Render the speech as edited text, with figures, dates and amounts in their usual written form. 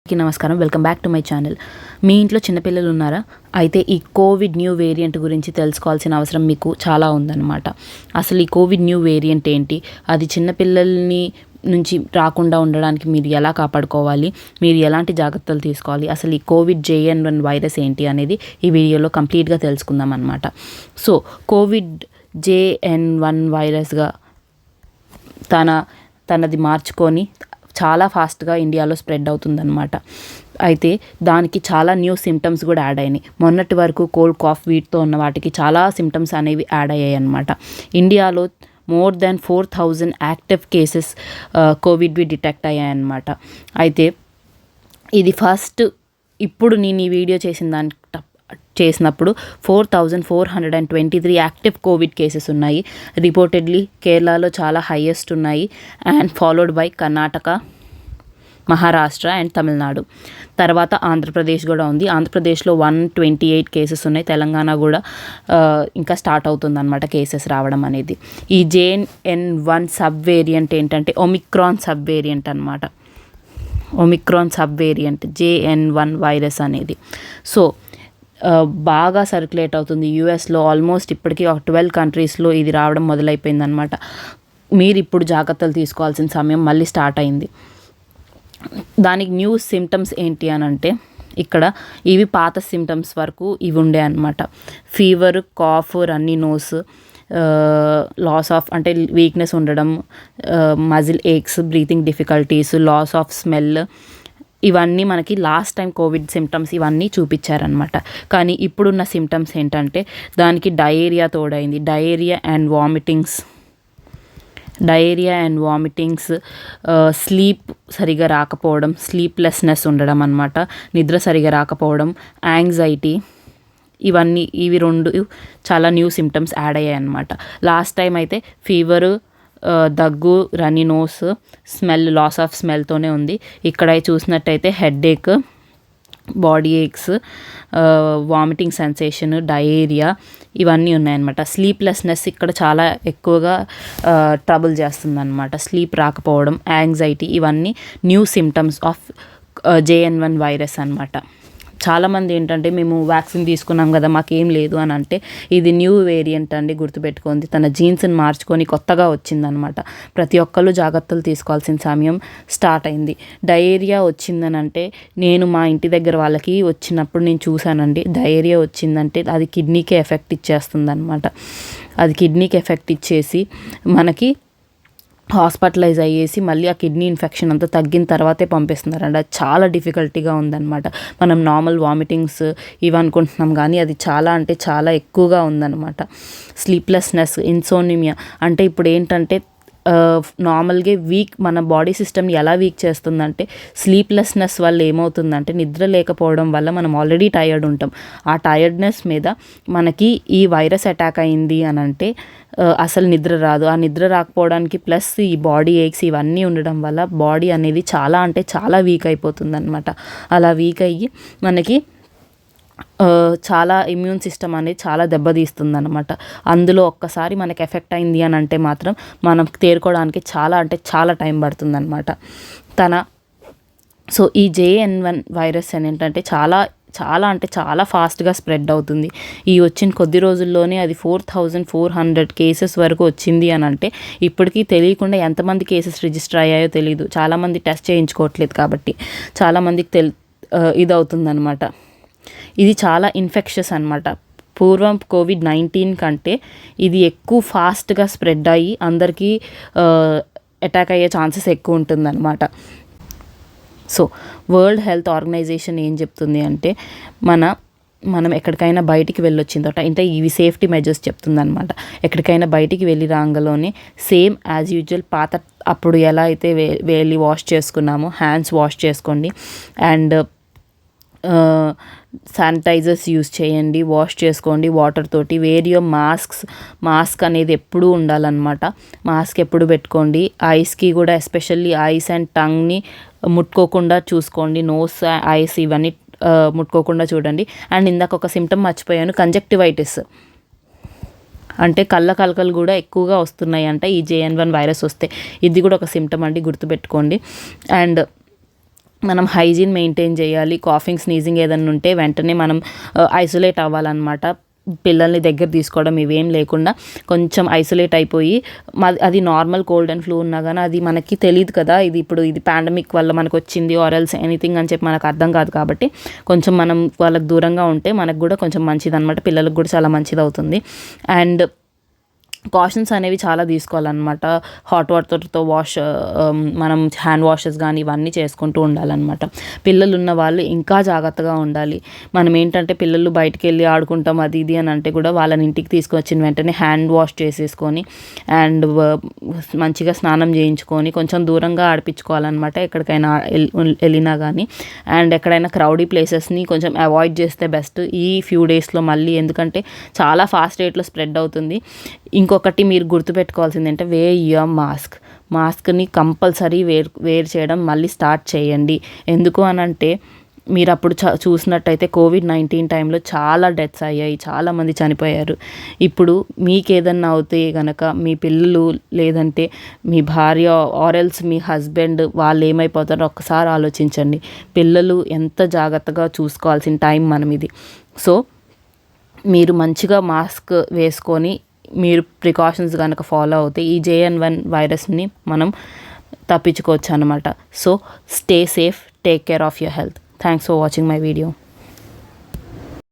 నమస్కారం, welcome back to my channel. మీ ఇంట్లో చిన్నపిల్లలు ఉన్నారా? అయితే ఈ కోవిడ్ న్యూ వేరియంట్ గురించి తెలుసుకోవాల్సిన అవసరం మీకు చాలా ఉందన్నమాట. అసలు ఈ కోవిడ్ న్యూ వేరియంట్ ఏంటి, అది చిన్నపిల్లల్ని నుంచి రాకుండా ఉండడానికి మీరు ఎలా కాపాడుకోవాలి, మీరు ఎలాంటి జాగ్రత్తలు తీసుకోవాలి, అసలు ఈ కోవిడ్ JN1 వైరస్ ఏంటి అనేది ఈ వీడియోలో కంప్లీట్గా తెలుసుకుందాం అన్నమాట. సో కోవిడ్ JN1 వైరస్గా తనది మార్చుకొని చాలా ఫాస్ట్గా ఇండియాలో స్ప్రెడ్ అవుతుందన్నమాట. అయితే దానికి చాలా న్యూ సిమ్టమ్స్ కూడా యాడ్ అయినాయి. మొన్నటి వరకు కోల్డ్, కాఫ్, వీటితో ఉన్న వాటికి చాలా సిమ్టమ్స్ అనేవి యాడ్ అయ్యాయి అన్నమాట. ఇండియాలో మోర్ దాన్ 4,000 యాక్టివ్ కేసెస్ కోవిడ్వి డిటెక్ట్ అయ్యాయన్నమాట. అయితే ఇది ఫస్ట్ ఇప్పుడు నేను ఈ వీడియో చేసినప్పుడు 4,423 యాక్టివ్ కోవిడ్ కేసెస్ ఉన్నాయి. రిపోర్టెడ్లీ కేరళలో చాలా హైయెస్ట్ ఉన్నాయి, and followed by Karnataka, Maharashtra and Tamil Nadu. తర్వాత ఆంధ్రప్రదేశ్ కూడా ఉంది. ఆంధ్రప్రదేశ్లో 128 కేసెస్ ఉన్నాయి. తెలంగాణ కూడా ఇంకా స్టార్ట్ అవుతుందన్నమాట కేసెస్ రావడం అనేది. ఈ JN1 సబ్ వేరియంట్ ఏంటంటే ఒమిక్రాన్ సబ్ వేరియంట్ అనమాట. Omicron sub variant JN1 virus అనేది బాగా సర్క్యులేట్ అవుతుంది. యూఎస్లో ఆల్మోస్ట్ ఇప్పటికీ 12 కంట్రీస్లో ఇది రావడం మొదలైపోయిందనమాట. మీరు ఇప్పుడు జాగ్రత్తలు తీసుకోవాల్సిన సమయం మళ్ళీ స్టార్ట్ అయింది. దానికి న్యూ సిమ్టమ్స్ ఏంటి అని అంటే, ఇక్కడ ఇవి పాత సిమ్టమ్స్ వరకు ఇవి ఉండే అన్నమాట. Fever, cough, runny nose, loss of అంటే వీక్నెస్ ఉండడం, muscle aches, breathing difficulties, loss of smell, ఇవన్నీ మనకి లాస్ట్ టైం కోవిడ్ సిమ్టమ్స్ ఇవన్నీ చూపించారనమాట. కానీ ఇప్పుడున్న సిమ్టమ్స్ ఏంటంటే దానికి డయేరియా తోడైంది. డయేరియా అండ్ వామిటింగ్స్, స్లీప్ సరిగా రాకపోవడం, స్లీప్లెస్నెస్ ఉండడం అన్నమాట, నిద్ర సరిగా రాకపోవడం, యాంగ్జైటీ, ఇవి రెండు చాలా న్యూ సిమ్టమ్స్ యాడ్ అయ్యాయి అన్నమాట. లాస్ట్ టైం అయితే ఫీవరు, దగ్గు, runny nose, smell, loss of స్మెల్తోనే ఉంది. ఇక్కడ చూసినట్టయితే headache, body aches, vomiting sensation, diarrhoea, ఇవన్నీ ఉన్నాయన్నమాట. స్లీప్లెస్నెస్ ఇక్కడ చాలా ఎక్కువగా ట్రబుల్ చేస్తుందన్నమాట. స్లీప్ రాకపోవడం, యాంగ్జైటీ, ఇవన్నీ new symptoms of JN1 virus అన్నమాట. చాలామంది ఏంటంటే మేము వ్యాక్సిన్ తీసుకున్నాం కదా మాకేం లేదు అని అంటే, ఇది న్యూ వేరియంట్ అండి, గుర్తుపెట్టుకోండి. తన జీన్స్ని మార్చుకొని కొత్తగా వచ్చిందనమాట. ప్రతి ఒక్కళ్ళు జాగ్రత్తలు తీసుకోవాల్సిన సమయం స్టార్ట్ అయింది. డయేరియా వచ్చిందని అంటే, నేను మా ఇంటి దగ్గర వాళ్ళకి వచ్చినప్పుడు నేను చూశానండి. డయేరియా వచ్చిందంటే అది కిడ్నీకి ఎఫెక్ట్ ఇచ్చేస్తుంది అనమాట. అది కిడ్నీకి ఎఫెక్ట్ ఇచ్చేసి మనకి హాస్పిటలైజ్ అయ్యేసి మళ్ళీ ఆ కిడ్నీ ఇన్ఫెక్షన్ అంతా తగ్గిన తర్వాతే పంపిస్తున్నారండి. అది చాలా డిఫికల్టీగా ఉందన్నమాట. మనం నార్మల్ వామిటింగ్స్ ఇవి అనుకుంటున్నాం, కానీ అది చాలా అంటే చాలా ఎక్కువగా ఉందన్నమాట. స్లీప్లెస్నెస్, ఇన్సోనిమియా, అంటే ఇప్పుడు ఏంటంటే నార్మల్గా మన బాడీ సిస్టమ్ని ఎలా వీక్ చేస్తుందంటే, స్లీప్లెస్నెస్ వల్ల ఏమవుతుందంటే, నిద్ర లేకపోవడం వల్ల మనం ఆల్రెడీ టైర్డ్ ఉంటాం. ఆ టైర్డ్నెస్ మీద మనకి ఈ వైరస్ అటాక్ అయింది అని అంటే అసలు నిద్ర రాదు. ఆ నిద్ర రాకపోవడానికి ప్లస్ ఈ బాడీ ఏక్స్ ఇవన్నీ ఉండడం వల్ల బాడీ అనేది చాలా అంటే చాలా వీక్ అయిపోతుంది అనమాట. అలా వీక్ అయ్యి మనకి చాలా ఇమ్యూన్ సిస్టమ్ అనేది చాలా దెబ్బతీస్తుంది అనమాట. అందులో ఒక్కసారి మనకి ఎఫెక్ట్ అయింది అని అంటే మాత్రం మనం తేరుకోవడానికి చాలా అంటే చాలా టైం పడుతుందన్నమాట. సో ఈ JN1 వైరస్ అని ఏంటంటే చాలా అంటే చాలా ఫాస్ట్గా స్ప్రెడ్ అవుతుంది. ఈ వచ్చిన కొద్ది రోజుల్లోనే అది 4,400 కేసెస్ వరకు వచ్చింది అని అంటే, ఇప్పటికీ తెలియకుండా ఎంతమంది కేసెస్ రిజిస్టర్ అయ్యాయో తెలియదు. చాలామంది టెస్ట్ చేయించుకోవట్లేదు కాబట్టి చాలామందికి ఇది అవుతుందన్నమాట. ఇది చాలా ఇన్ఫెక్షస్ అనమాట. పూర్వం COVID-19 కంటే ఇది ఎక్కువ ఫాస్ట్గా స్ప్రెడ్ అయ్యి అందరికీ అటాక్ అయ్యే ఛాన్సెస్ ఎక్కువ ఉంటుందన్నమాట. సో వరల్డ్ హెల్త్ ఆర్గనైజేషన్ ఏం చెప్తుంది అంటే, మనం ఎక్కడికైనా బయటికి వెళ్ళొచ్చిన తర్వాత అంటే ఇవి సేఫ్టీ మెజర్స్ చెప్తుందనమాట. ఎక్కడికైనా బయటికి వెళ్ళి రాగానే సేమ్ యాజ్ యూజువల్ అప్పుడు ఎలా అయితే వెళ్ళి వాష్ చేసుకున్నామో హ్యాండ్స్ వాష్ చేసుకోండి, అండ్ శానిటైజర్స్ యూస్ చేయండి, వాష్ చేసుకోండి వాటర్ తోటి. వేర్ యువర్ మాస్క్ అనేది ఎప్పుడూ ఉండాలన్నమాట. మాస్క్ ఎప్పుడు పెట్టుకోండి. ఐస్కి కూడా ఎస్పెషల్లీ ఐస్ అండ్ టంగ్ని ముట్టుకోకుండా చూసుకోండి. నోస్, ఐస్ ఇవన్నీ ముట్టుకోకుండా చూడండి. అండ్ ఇందాక ఒక సిమ్టమ్ మర్చిపోయాను, కంజక్టివైటిస్ అంటే కళ్ళ కలకలు కూడా ఎక్కువగా వస్తున్నాయి అంట ఈ JN1 వైరస్ వస్తే. ఇది కూడా ఒక సిమ్టమ్ అండి, గుర్తుపెట్టుకోండి. అండ్ మనం హైజీన్ మెయింటైన్ చేయాలి. కాఫింగ్, స్నీజింగ్ ఏదైనా ఉంటే వెంటనే మనం ఐసోలేట్ అవ్వాలన్నమాట. పిల్లల్ని దగ్గర తీసుకోవడం ఇవేం లేకుండా కొంచెం ఐసోలేట్ అయిపోయి, అది నార్మల్ కోల్డ్ అండ్ ఫ్లూ ఉన్నా కానీ అది మనకి తెలియదు కదా, ఇది పాండమిక్ వల్ల మనకు వచ్చింది ఆర్ ఎల్స్ ఎనీథింగ్ అని చెప్పి మనకు అర్థం కాదు. కాబట్టి కొంచెం మనం వాళ్ళకి దూరంగా ఉంటే మనకు కూడా కొంచెం మంచిది అనమాట. పిల్లలకు కూడా చాలా మంచిది అవుతుంది. అండ్ కాషన్స్ అనేవి చాలా తీసుకోవాలన్నమాట. హాట్ వాటర్తో మనం హ్యాండ్ వాషెస్ కానీ ఇవన్నీ చేసుకుంటూ ఉండాలన్నమాట. పిల్లలు ఉన్న వాళ్ళు ఇంకా జాగ్రత్తగా ఉండాలి. మనం ఏంటంటే పిల్లలు బయటికి వెళ్ళి ఆడుకుంటాం అది ఇది అని అంటే కూడా వాళ్ళని ఇంటికి తీసుకొచ్చిన వెంటనే హ్యాండ్ వాష్ చేసేసుకొని అండ్ మంచిగా స్నానం చేయించుకొని కొంచెం దూరంగా ఆడిపించుకోవాలన్నమాట ఎక్కడికైనా వెళ్ళినా కానీ. అండ్ ఎక్కడైనా క్రౌడీ ప్లేసెస్ని కొంచెం అవాయిడ్ చేస్తే బెస్ట్ ఈ ఫ్యూ డేస్లో మళ్ళీ, ఎందుకంటే చాలా ఫాస్ట్ రేట్లో స్ప్రెడ్ అవుతుంది. ఇంకొకటి మీరు గుర్తుపెట్టుకోవాల్సింది అంటే వేర్ యువర్ మాస్క్ని కంపల్సరీ వేర్ చేయడం మళ్ళీ స్టార్ట్ చేయండి. ఎందుకు అనంటే మీరు అప్పుడు చూసినట్టయితే కోవిడ్-19 టైంలో చాలా డెత్స్ అయ్యాయి, చాలామంది చనిపోయారు. ఇప్పుడు మీకు ఏదన్నా అవుతే కనుక మీ పిల్లలు లేదంటే మీ భార్య ఆరెల్స్ మీ హస్బెండ్ వాళ్ళు ఏమైపోతారో ఒక్కసారి ఆలోచించండి. పిల్లలు ఎంత జాగ్రత్తగా చూసుకోవాల్సిన టైం మనం ఇది. సో మీరు మంచిగా మాస్క్ వేసుకొని మీరు ప్రికాషన్స్ కనుక ఫాలో అవుతే ఈ JN1 వైరస్ని మనం తప్పించుకోవచ్చు అనమాట. So stay safe, take care of your health. Thanks for watching my video.